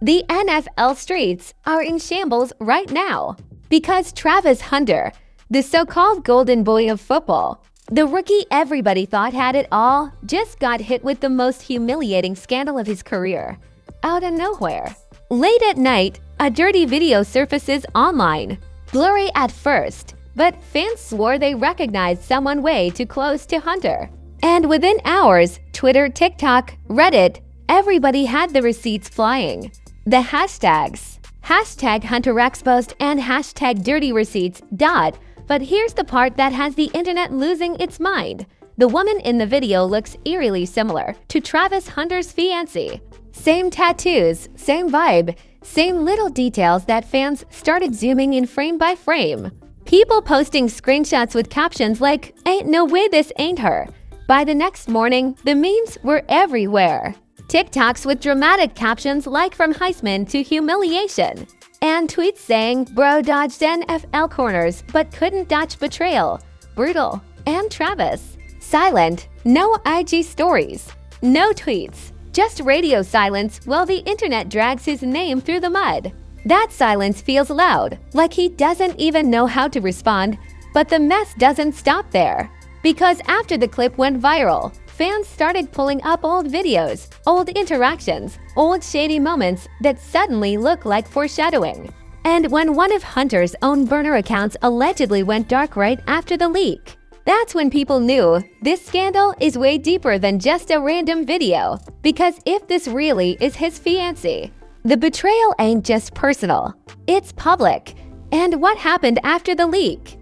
The NFL streets are in shambles right now because Travis Hunter, the so-called golden boy of football, the rookie everybody thought had it all, just got hit with the most humiliating scandal of his career. Out of nowhere. Late at night, a dirty video surfaces online. Blurry at first, but fans swore they recognized someone way too close to Hunter. And within hours, Twitter, TikTok, Reddit, everybody had the receipts flying. The hashtags, #HunterExposed and #DirtyReceipts. But here's the part that has the internet losing its mind. The woman in the video looks eerily similar to Travis Hunter's fiancée. Same tattoos, same vibe, same little details that fans started zooming in frame by frame. People posting screenshots with captions like, "Ain't no way this ain't her." By the next morning, the memes were everywhere. TikToks with dramatic captions like "From Heisman to humiliation." And tweets saying, "Bro dodged NFL corners but couldn't dodge betrayal. Brutal." And Travis, silent, no IG stories, no tweets, just radio silence while the internet drags his name through the mud. That silence feels loud, like he doesn't even know how to respond, but the mess doesn't stop there. Because after the clip went viral, fans started pulling up old videos, old interactions, old shady moments that suddenly look like foreshadowing. And when one of Hunter's own burner accounts allegedly went dark right after the leak, that's when people knew this scandal is way deeper than just a random video. Because if this really is his fiancée, the betrayal ain't just personal, it's public. And what happened after the leak?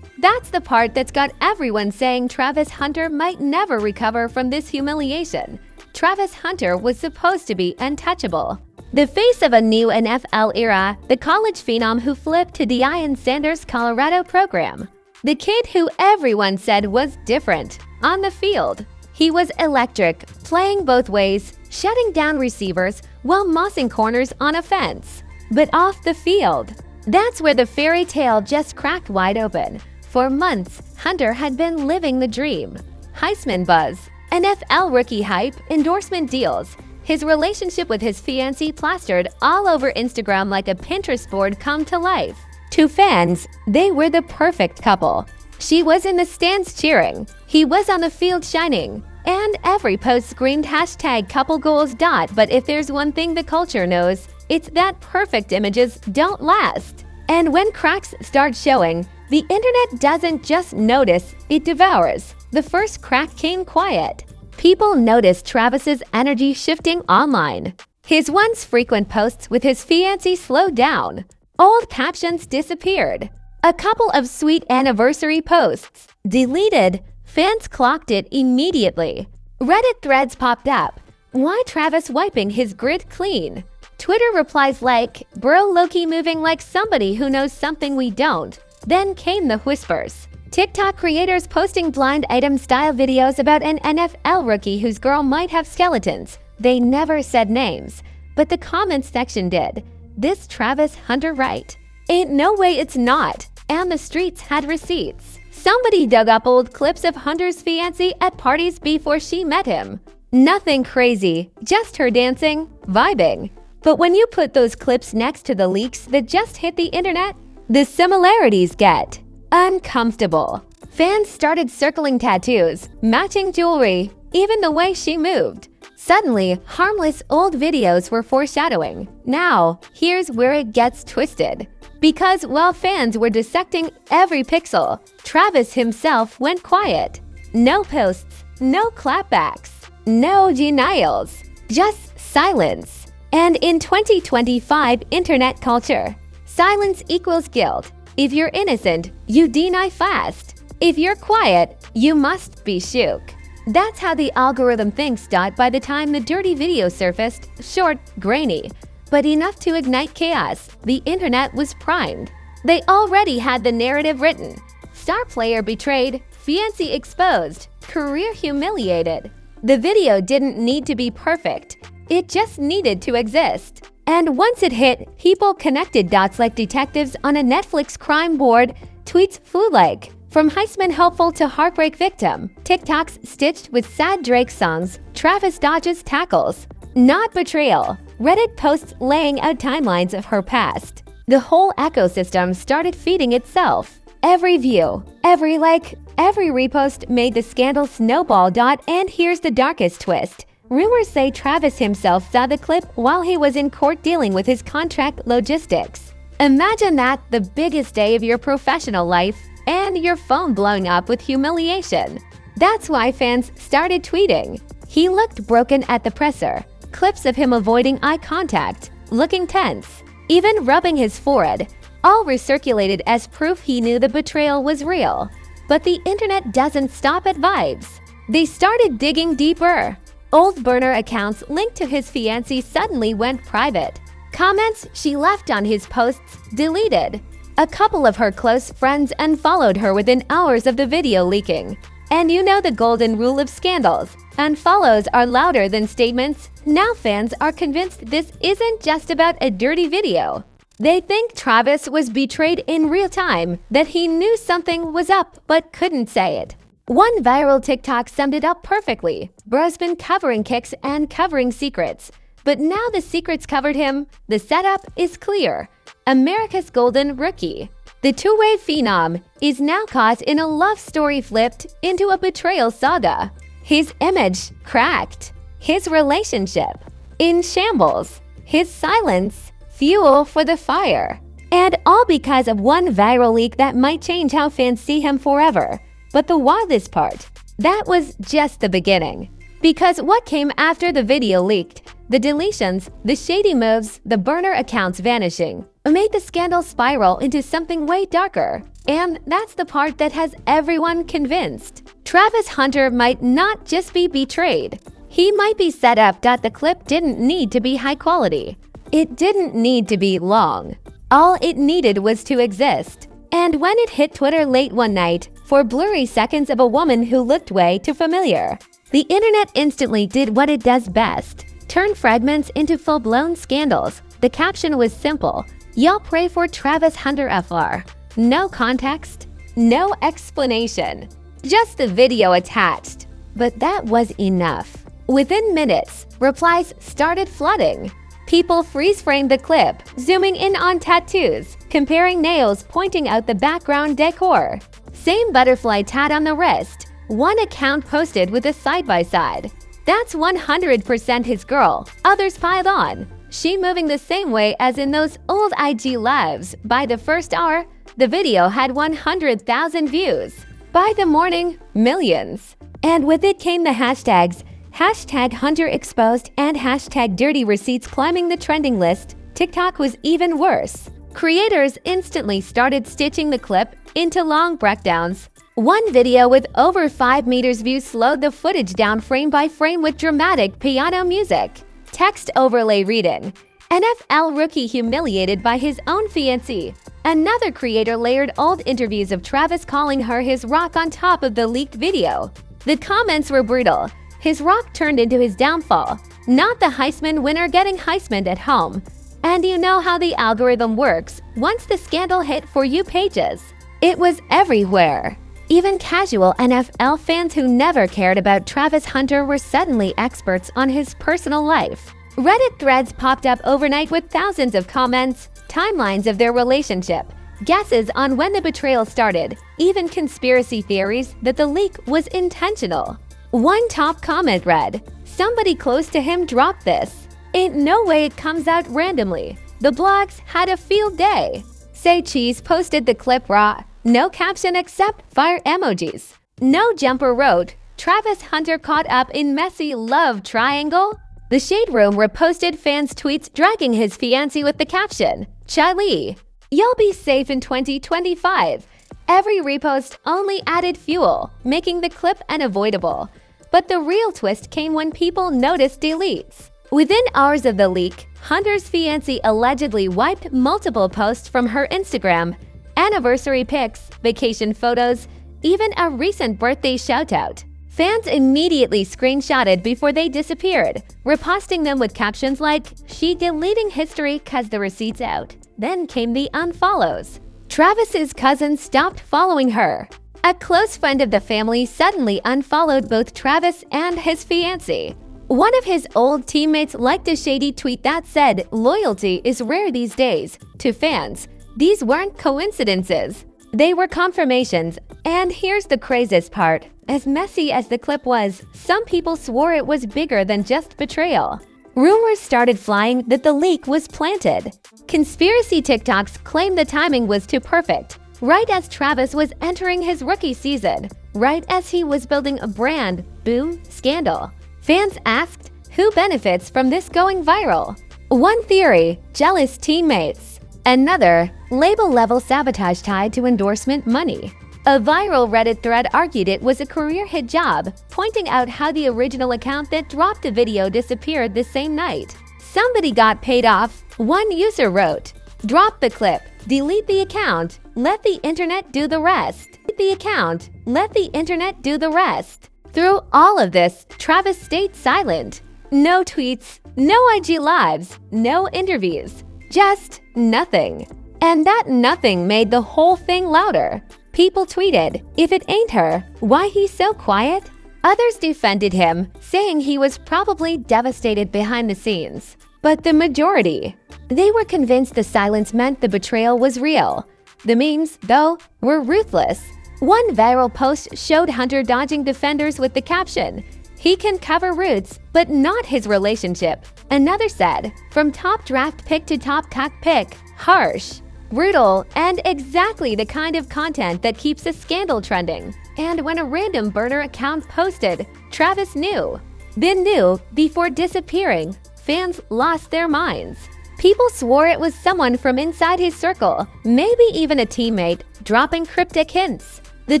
That's the part that's got everyone saying Travis Hunter might never recover from this humiliation. Travis Hunter was supposed to be untouchable. The face of a new NFL era, the college phenom who flipped to Deion Sanders' Colorado program. The kid who everyone said was different on the field. He was electric, playing both ways, shutting down receivers while mossing corners on a fence. But off the field, that's where the fairy tale just cracked wide open. For months, Hunter had been living the dream. Heisman buzz, NFL rookie hype, endorsement deals. His relationship with his fiancée plastered all over Instagram like a Pinterest board come to life. To fans, they were the perfect couple. She was in the stands cheering. He was on the field shining. And every post screamed #couplegoals. But if there's one thing the culture knows, it's that perfect images don't last. And when cracks start showing, the internet doesn't just notice, it devours. The first crack came quiet. People noticed Travis's energy shifting online. His once frequent posts with his fiancée slowed down. Old captions disappeared. A couple of sweet anniversary posts deleted. Fans clocked it immediately. Reddit threads popped up. Why Travis wiping his grid clean? Twitter replies like, "Bro low-key moving like somebody who knows something we don't." Then came the whispers. TikTok creators posting blind item style videos about an NFL rookie whose girl might have skeletons. They never said names, but the comments section did. "This Travis Hunter right? Ain't no way it's not." And the streets had receipts. Somebody dug up old clips of Hunter's fiancée at parties before she met him. Nothing crazy, just her dancing, vibing. But when you put those clips next to the leaks that just hit the internet, the similarities get uncomfortable. Fans started circling tattoos, matching jewelry, even the way she moved. Suddenly, harmless old videos were foreshadowing. Now, here's where it gets twisted. Because while fans were dissecting every pixel, Travis himself went quiet. No posts, no clapbacks, no denials, just silence. And in 2025 internet culture, silence equals guilt. If you're innocent, you deny fast. If you're quiet, you must be shook. That's how the algorithm thinks. By the time the dirty video surfaced, short, grainy, but enough to ignite chaos, the internet was primed. They already had the narrative written. Star player betrayed, fiancé exposed, career humiliated. The video didn't need to be perfect. It just needed to exist. And once it hit, people connected dots like detectives on a Netflix crime board. Tweets flew like, from Heisman hopeful to heartbreak victim. TikToks stitched with sad Drake songs. Travis dodges tackles. Not betrayal, Reddit posts laying out timelines of her past. The whole ecosystem started feeding itself. Every view, every like, every repost made the scandal snowball. And here's the darkest twist. Rumors say Travis himself saw the clip while he was in court dealing with his contract logistics. Imagine that, the biggest day of your professional life, and your phone blowing up with humiliation. That's why fans started tweeting. He looked broken at the presser. Clips of him avoiding eye contact, looking tense, even rubbing his forehead, all recirculated as proof he knew the betrayal was real. But the internet doesn't stop at vibes. They started digging deeper. Old burner accounts linked to his fiancée suddenly went private. Comments she left on his posts deleted. A couple of her close friends unfollowed her within hours of the video leaking. And you know the golden rule of scandals. Unfollows are louder than statements. Now fans are convinced this isn't just about a dirty video. They think Travis was betrayed in real time, that he knew something was up but couldn't say it. One viral TikTok summed it up perfectly. Bro's been covering kicks and covering secrets. But now the secrets covered him. The setup is clear. America's golden rookie. The two-way phenom is now caught in a love story flipped into a betrayal saga. His image cracked. His relationship in shambles. His silence fuel for the fire. And all because of one viral leak that might change how fans see him forever. But the wildest part, that was just the beginning. Because what came after the video leaked, the deletions, the shady moves, the burner accounts vanishing, made the scandal spiral into something way darker. And that's the part that has everyone convinced. Travis Hunter might not just be betrayed. He might be set up. The clip didn't need to be high quality. It didn't need to be long. All it needed was to exist. And when it hit Twitter late one night, for blurry seconds of a woman who looked way too familiar, the internet instantly did what it does best. Turn fragments into full-blown scandals. The caption was simple. Y'all pray for Travis Hunter FR. No context, no explanation. Just the video attached. But that was enough. Within minutes, replies started flooding. People freeze-framed the clip, zooming in on tattoos, comparing nails, pointing out the background decor. Same butterfly tat on the wrist. One account posted with a side-by-side. That's 100% his girl. Others piled on. She moving the same way as in those old IG lives. By the first hour, the video had 100,000 views. By the morning, millions. And with it came the hashtags, #HunterExposed and #DirtyReceipts climbing the trending list. TikTok was even worse. Creators instantly started stitching the clip into long breakdowns. One video with over 5 meters view slowed the footage down frame by frame with dramatic piano music. Text overlay reading. NFL rookie humiliated by his own fiancée. Another creator layered old interviews of Travis calling her his rock on top of the leaked video. The comments were brutal. His rock turned into his downfall. Not the Heisman winner getting Heismaned at home. And you know how the algorithm works. Once the scandal hit For You pages, it was everywhere. Even casual NFL fans who never cared about Travis Hunter were suddenly experts on his personal life. Reddit threads popped up overnight with thousands of comments, timelines of their relationship, guesses on when the betrayal started, even conspiracy theories that the leak was intentional. One top comment read, "Somebody close to him dropped this. Ain't no way it comes out randomly. The blogs had a field day." Say Cheese posted the clip raw. No caption except fire emojis. No Jumper wrote, "Travis Hunter caught up in messy love triangle." The Shade Room reposted fans' tweets dragging his fiancée with the caption, "Charlie, you'll be safe in 2025. Every repost only added fuel, making the clip unavoidable. But the real twist came when people noticed deletes. Within hours of the leak, Hunter's fiancée allegedly wiped multiple posts from her Instagram. Anniversary pics, vacation photos, even a recent birthday shoutout. Fans immediately screenshotted before they disappeared, reposting them with captions like, "She deleting history 'cause the receipt's out." Then came the unfollows. Travis's cousin stopped following her. A close friend of the family suddenly unfollowed both Travis and his fiancée. One of his old teammates liked a shady tweet that said, "Loyalty is rare these days." To fans, these weren't coincidences. They were confirmations. And here's the craziest part. As messy as the clip was, some people swore it was bigger than just betrayal. Rumors started flying that the leak was planted. Conspiracy TikToks claimed the timing was too perfect, right as Travis was entering his rookie season, right as he was building a brand, boom, scandal. Fans asked, who benefits from this going viral? One theory, jealous teammates. Another, label-level sabotage tied to endorsement money. A viral Reddit thread argued it was a career hit job, pointing out how the original account that dropped the video disappeared the same night. Somebody got paid off. One user wrote, "Drop the clip, delete the account, let the internet do the rest. Delete the account, let the internet do the rest." Through all of this, Travis stayed silent. No tweets, no IG lives, no interviews, just nothing. And that nothing made the whole thing louder. People tweeted, "If it ain't her, why he's so quiet?" Others defended him, saying he was probably devastated behind the scenes. But the majority, they were convinced the silence meant the betrayal was real. The memes, though, were ruthless. One viral post showed Hunter dodging defenders with the caption, "He can cover roots, but not his relationship." Another said, "From top draft pick to top cock pick, harsh, brutal, and exactly the kind of content that keeps a scandal trending." And when a random burner account posted, Travis knew. Then knew before disappearing. Fans lost their minds. People swore it was someone from inside his circle, maybe even a teammate, dropping cryptic hints. The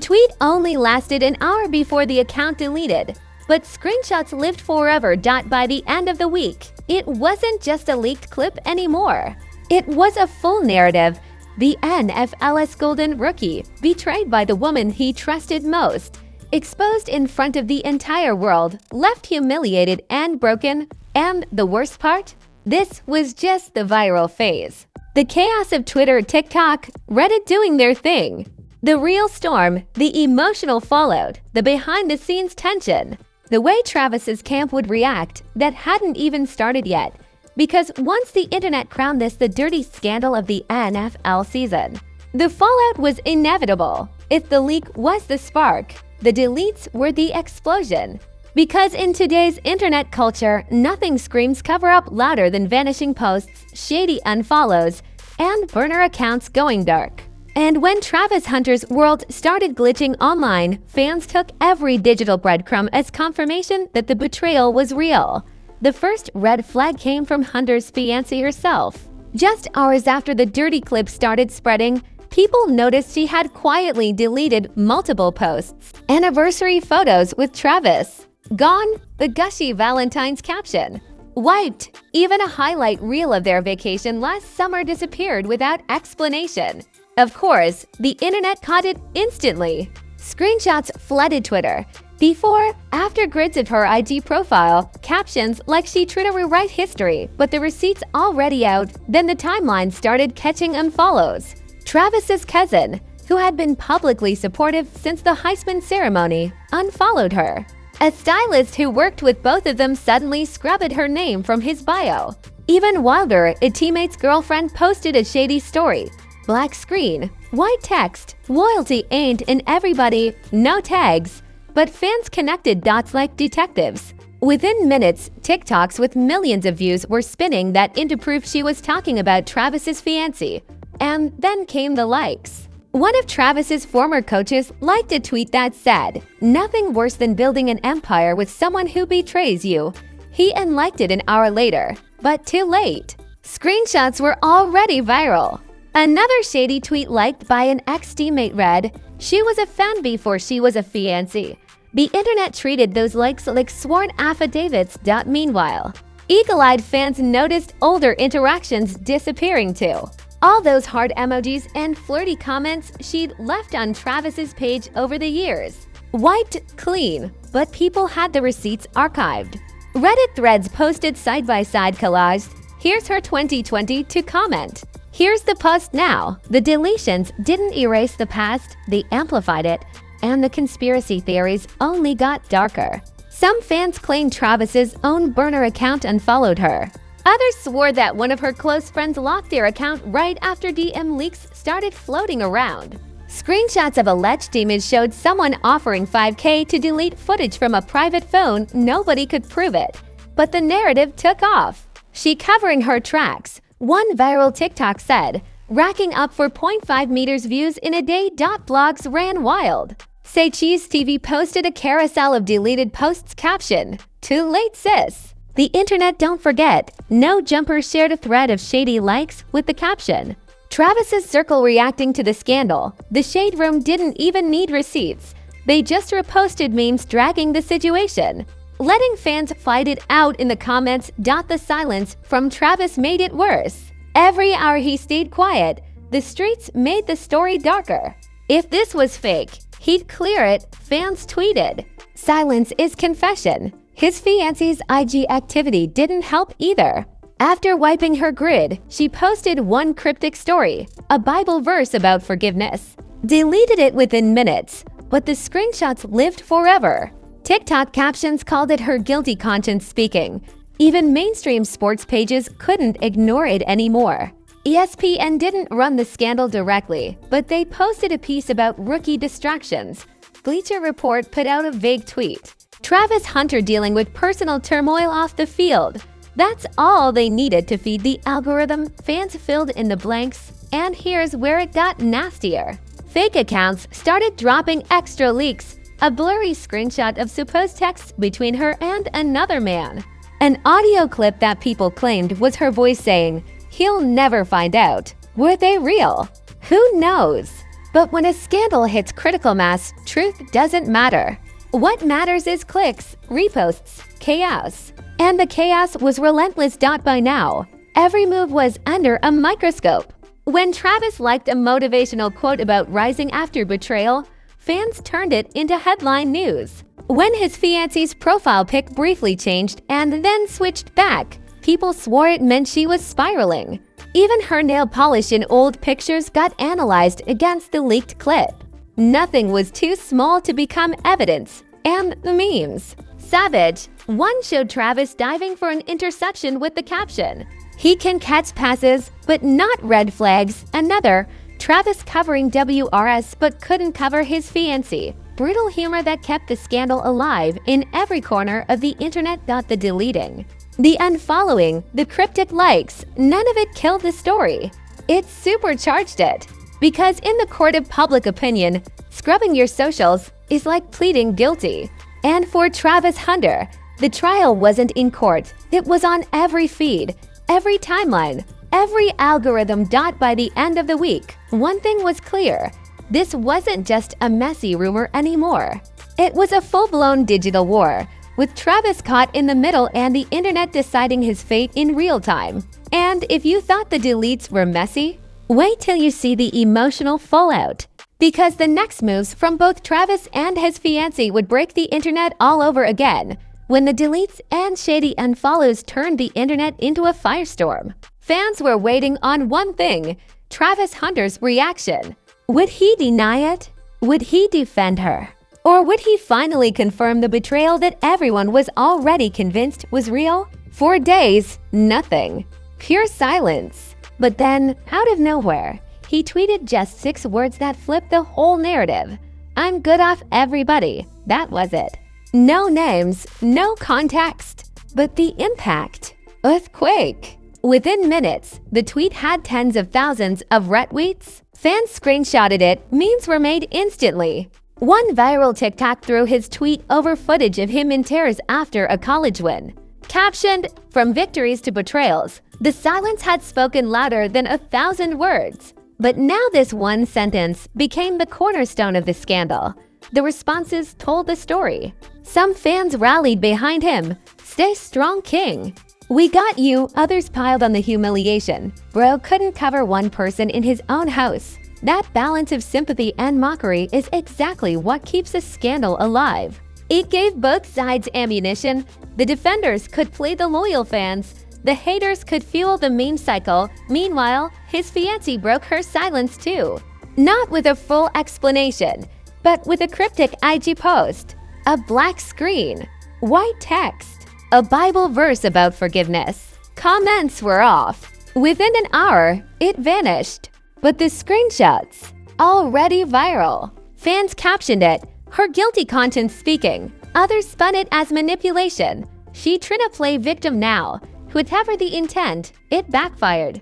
tweet only lasted an hour before the account deleted, but screenshots lived forever. By the end of the week, it wasn't just a leaked clip anymore. It was a full narrative. The NFL's golden rookie, betrayed by the woman he trusted most, exposed in front of the entire world, left humiliated and broken. And the worst part? This was just the viral phase. The chaos of Twitter, TikTok, Reddit doing their thing. The real storm, the emotional fallout, the behind-the-scenes tension. The way Travis's camp would react that hadn't even started yet. Because once the internet crowned this the dirty scandal of the NFL season, the fallout was inevitable. If the leak was the spark, the deletes were the explosion. Because in today's internet culture, nothing screams cover-up louder than vanishing posts, shady unfollows, and burner accounts going dark. And when Travis Hunter's world started glitching online, fans took every digital breadcrumb as confirmation that the betrayal was real. The first red flag came from Hunter's fiancée herself. Just hours after the dirty clip started spreading, people noticed she had quietly deleted multiple posts. Anniversary photos with Travis. Gone, the gushy Valentine's caption. Wiped, even a highlight reel of their vacation last summer disappeared without explanation. Of course, the internet caught it instantly. Screenshots flooded Twitter. Before, after grids of her IG profile, captions like she tried to rewrite history, but the receipts already out, then the timeline started catching unfollows. Travis's cousin, who had been publicly supportive since the Heisman ceremony, unfollowed her. A stylist who worked with both of them suddenly scrubbed her name from his bio. Even wilder, a teammate's girlfriend posted a shady story. Black screen, white text, loyalty ain't in everybody, no tags. But fans connected dots like detectives. Within minutes, TikToks with millions of views were spinning that into proof she was talking about Travis's fiancé. And then came the likes. One of Travis's former coaches liked a tweet that said, "Nothing worse than building an empire with someone who betrays you." He unliked it an hour later, but too late. Screenshots were already viral. Another shady tweet liked by an ex-teammate read, "She was a fan before she was a fiancé." The internet treated those likes like sworn affidavits. Meanwhile, eagle-eyed fans noticed older interactions disappearing too. All those heart emojis and flirty comments she'd left on Travis's page over the years. Wiped clean, but people had the receipts archived. Reddit threads posted side-by-side collages. Here's her 2020 to comment. Here's the post now. The deletions didn't erase the past, they amplified it, and the conspiracy theories only got darker. Some fans claimed Travis's own burner account unfollowed her. Others swore that one of her close friends locked their account right after DM leaks started floating around. Screenshots of alleged demons showed someone offering $5K to delete footage from a private phone. Nobody could prove it, but the narrative took off. She covering her tracks. One viral TikTok said, racking up 4.5 meters views in a day. Blogs ran wild. Say Cheese TV posted a carousel of deleted posts caption, "Too late, sis." The internet don't forget. No Jumper shared a thread of shady likes with the caption, Travis's circle reacting to the scandal. The Shade Room didn't even need receipts. They just reposted memes dragging the situation. Letting fans fight it out in the comments. The silence from Travis made it worse. Every hour he stayed quiet, the streets made the story darker. If this was fake, he'd clear it, fans tweeted. Silence is confession. His fiancée's IG activity didn't help either. After wiping her grid, she posted one cryptic story, a Bible verse about forgiveness. Deleted it within minutes, but the screenshots lived forever. TikTok captions called it her guilty conscience speaking. Even mainstream sports pages couldn't ignore it anymore. ESPN didn't run the scandal directly, but they posted a piece about rookie distractions. Bleacher Report put out a vague tweet. Travis Hunter dealing with personal turmoil off the field. That's all they needed to feed the algorithm. Fans filled in the blanks, and here's where it got nastier. Fake accounts started dropping extra leaks. A blurry screenshot of supposed texts between her and another man. An audio clip that people claimed was her voice saying, "He'll never find out." Were they real? Who knows? But when a scandal hits critical mass, truth doesn't matter. What matters is clicks, reposts, chaos. And the chaos was relentless. By now, every move was under a microscope. When Travis liked a motivational quote about rising after betrayal, fans turned it into headline news. When his fiancée's profile pic briefly changed and then switched back, people swore it meant she was spiraling. Even her nail polish in old pictures got analyzed against the leaked clip. Nothing was too small to become evidence. And the memes. Savage. One showed Travis diving for an interception with the caption, "He can catch passes, but not red flags." Another, Travis covering WRS but couldn't cover his fiancée. Brutal humor that kept the scandal alive in every corner of the internet. The deleting, the unfollowing, the cryptic likes, none of it killed the story. It supercharged it. Because in the court of public opinion, scrubbing your socials is like pleading guilty. And for Travis Hunter, the trial wasn't in court. It was on every feed, every timeline, every algorithm. By the end of the week, one thing was clear. This wasn't just a messy rumor anymore. It was a full-blown digital war, with Travis caught in the middle and the internet deciding his fate in real time. And if you thought the deletes were messy, wait till you see the emotional fallout. Because the next moves from both Travis and his fiancée would break the internet all over again, when the deletes and shady unfollows turned the internet into a firestorm. Fans were waiting on one thing, Travis Hunter's reaction. Would he deny it? Would he defend her? Or would he finally confirm the betrayal that everyone was already convinced was real? For days, nothing. Pure silence. But then, out of nowhere, he tweeted just 6 words that flipped the whole narrative. "I'm good off everybody." That was it. No names, no context. But the impact? Earthquake. Within minutes, the tweet had tens of thousands of retweets. Fans screenshotted it, memes were made instantly. One viral TikTok threw his tweet over footage of him in tears after a college win. Captioned, "From victories to betrayals, the silence had spoken louder than 1,000 words." But now this one sentence became the cornerstone of the scandal. The responses told the story. Some fans rallied behind him. "Stay strong, King. We got you." Others piled on the humiliation. Bro couldn't cover one person in his own house. That balance of sympathy and mockery is exactly what keeps a scandal alive. It gave both sides ammunition. The defenders could play the loyal fans. The haters could fuel the meme cycle. Meanwhile, his fiancée broke her silence too. Not with a full explanation, but with a cryptic IG post. A black screen. white text, a Bible verse about forgiveness. Comments were off. Within an hour, it vanished. But the screenshots, already viral. Fans captioned it, "Her guilty conscience speaking." Others spun it as manipulation. She tried to play victim now. Whatever the intent, it backfired.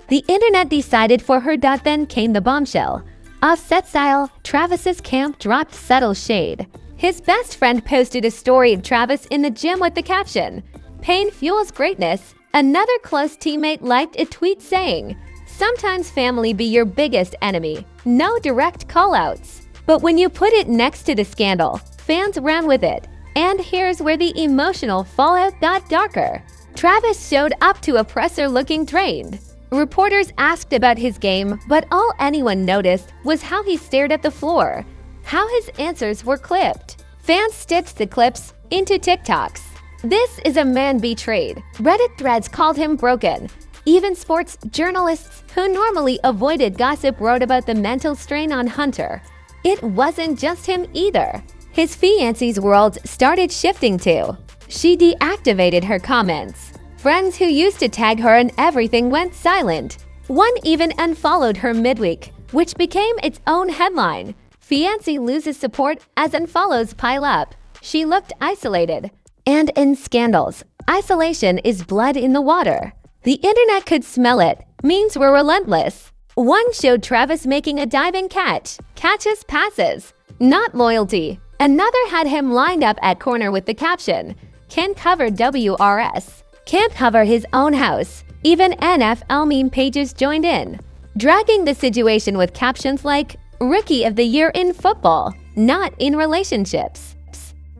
The internet decided for her. Then came the bombshell. Offset style, Travis's camp dropped subtle shade. His best friend posted a story of Travis in the gym with the caption, "Pain fuels greatness." Another close teammate liked a tweet saying, "Sometimes family be your biggest enemy." No direct callouts. But when you put it next to the scandal, fans ran with it. And here's where the emotional fallout got darker. Travis showed up to a presser looking drained. Reporters asked about his game, but all anyone noticed was how he stared at the floor, how his answers were clipped. Fans stitched the clips into TikToks. "This is a man betrayed." Reddit threads called him broken. Even sports journalists who normally avoided gossip wrote about the mental strain on Hunter. It wasn't just him either. His fiancée's world started shifting too. She deactivated her comments. Friends who used to tag her and everything went silent. One even unfollowed her midweek, which became its own headline. Fiancé loses support as unfollows pile up. She looked isolated. And in scandals, isolation is blood in the water. The internet could smell it. Memes were relentless. One showed Travis making a diving catch. Catches passes, not loyalty. Another had him lined up at corner with the caption, "Can cover WRS." Can't cover his own house. Even NFL meme pages joined in, dragging the situation with captions like, "Rookie of the Year in football, not in relationships."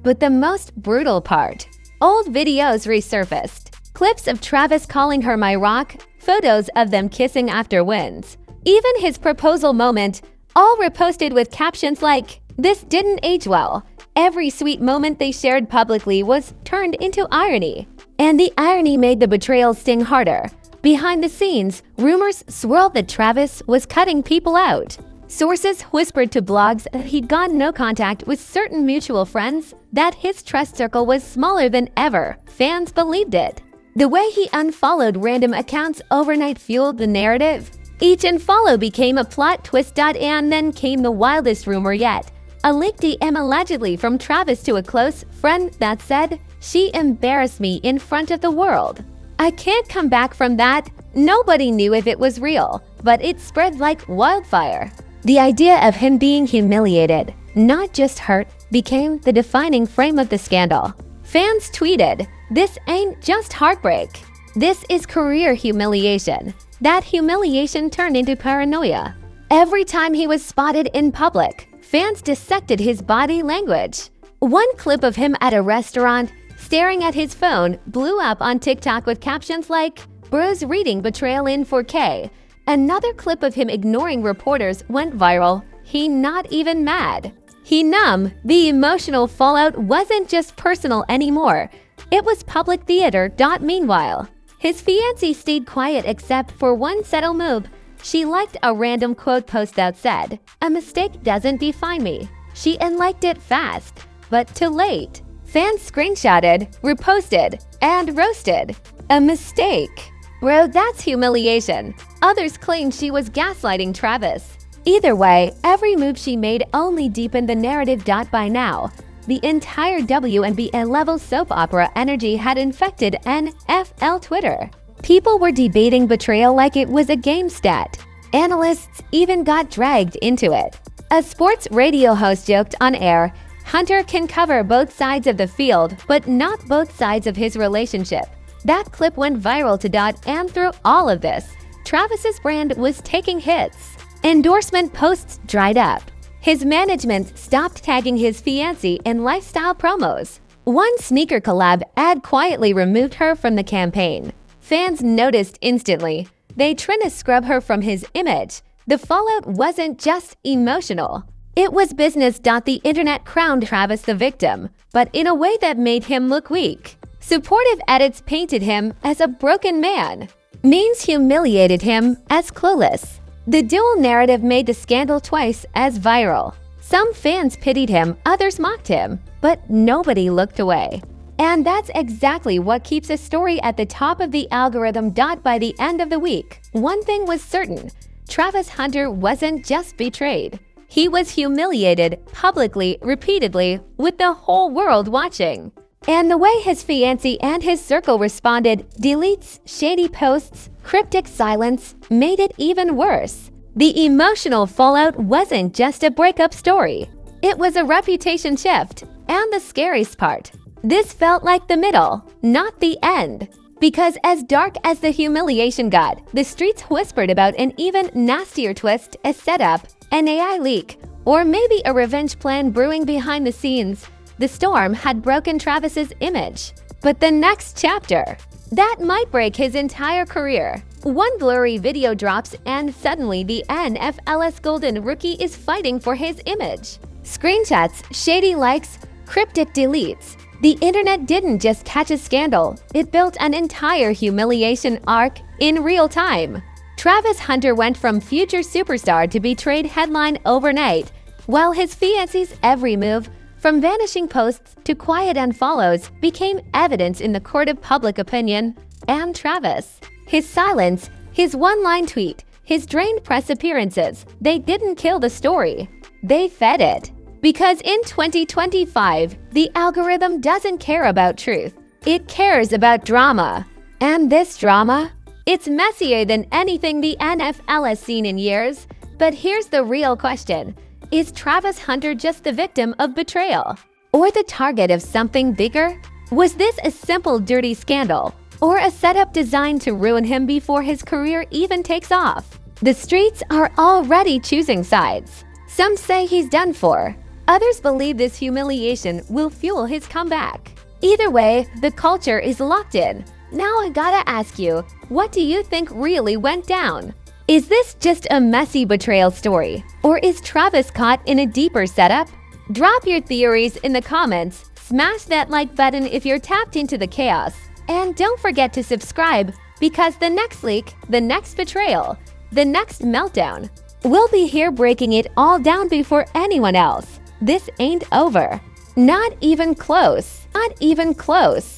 But the most brutal part, old videos resurfaced. Clips of Travis calling her my rock, photos of them kissing after wins. Even his proposal moment, all reposted with captions like, "This didn't age well." Every sweet moment they shared publicly was turned into irony. And the irony made the betrayal sting harder. Behind the scenes, rumors swirled that Travis was cutting people out. Sources whispered to blogs that he'd gotten no contact with certain mutual friends, that his trust circle was smaller than ever. Fans believed it. The way he unfollowed random accounts overnight fueled the narrative. Each unfollow became a plot twist. And then came the wildest rumor yet. A leaked DM allegedly from Travis to a close friend that said, "She embarrassed me in front of the world. I can't come back from that." Nobody knew if it was real, but it spread like wildfire. The idea of him being humiliated, not just hurt, became the defining frame of the scandal. Fans tweeted, "This ain't just heartbreak. This is career humiliation." That humiliation turned into paranoia. Every time he was spotted in public, fans dissected his body language. One clip of him at a restaurant, staring at his phone, blew up on TikTok with captions like, "Bros reading betrayal in 4K." Another clip of him ignoring reporters went viral. He not even mad. He numb. The emotional fallout wasn't just personal anymore. It was public theater. Meanwhile, his fiancée stayed quiet except for one subtle move. She liked a random quote post that said, "A mistake doesn't define me." She unliked it fast, but too late. Fans screenshotted, reposted, and roasted. A mistake. Bro, that's humiliation. Others claimed she was gaslighting Travis. Either way, every move she made only deepened the narrative. By now, the entire WNBA-level soap opera energy had infected NFL Twitter. People were debating betrayal like it was a game stat. Analysts even got dragged into it. A sports radio host joked on air, "Hunter can cover both sides of the field, but not both sides of his relationship." That clip went viral and through all of this, Travis's brand was taking hits. Endorsement posts dried up. His management stopped tagging his fiancée in lifestyle promos. One sneaker collab ad quietly removed her from the campaign. Fans noticed instantly. They tried to scrub her from his image. The fallout wasn't just emotional. It was business. The internet crowned Travis the victim, but in a way that made him look weak. Supportive edits painted him as a broken man. Memes humiliated him as clueless. The dual narrative made the scandal twice as viral. Some fans pitied him, others mocked him, but nobody looked away. And that's exactly what keeps a story at the top of the algorithm. By the end of the week, one thing was certain: Travis Hunter wasn't just betrayed. He was humiliated publicly, repeatedly, with the whole world watching. And the way his fiancée and his circle responded, deletes, shady posts, cryptic silence, made it even worse. The emotional fallout wasn't just a breakup story. It was a reputation shift. And the scariest part, this felt like the middle, not the end. Because as dark as the humiliation got, the streets whispered about an even nastier twist, a setup, an AI leak, or maybe a revenge plan brewing behind the scenes. The storm had broken Travis's image. But the next chapter, that might break his entire career. One blurry video drops and suddenly the NFL's golden rookie is fighting for his image. Screenshots, shady likes, cryptic deletes. The internet didn't just catch a scandal, it built an entire humiliation arc in real time. Travis Hunter went from future superstar to betrayed headline overnight, while his fiancée's every move, from vanishing posts to quiet unfollows, became evidence in the court of public opinion. And Travis, his silence, his one-line tweet, his drained press appearances, they didn't kill the story. They fed it. Because in 2025, the algorithm doesn't care about truth. It cares about drama. And this drama? It's messier than anything the NFL has seen in years. But here's the real question. Is Travis Hunter just the victim of betrayal? Or the target of something bigger? Was this a simple dirty scandal? Or a setup designed to ruin him before his career even takes off? The streets are already choosing sides. Some say he's done for. Others believe this humiliation will fuel his comeback. Either way, the culture is locked in. Now I gotta ask you, what do you think really went down? Is this just a messy betrayal story? Or is Travis caught in a deeper setup? Drop your theories in the comments, smash that like button if you're tapped into the chaos, and don't forget to subscribe, because the next leak, the next betrayal, the next meltdown, we'll be here breaking it all down before anyone else. This ain't over. Not even close. Not even close.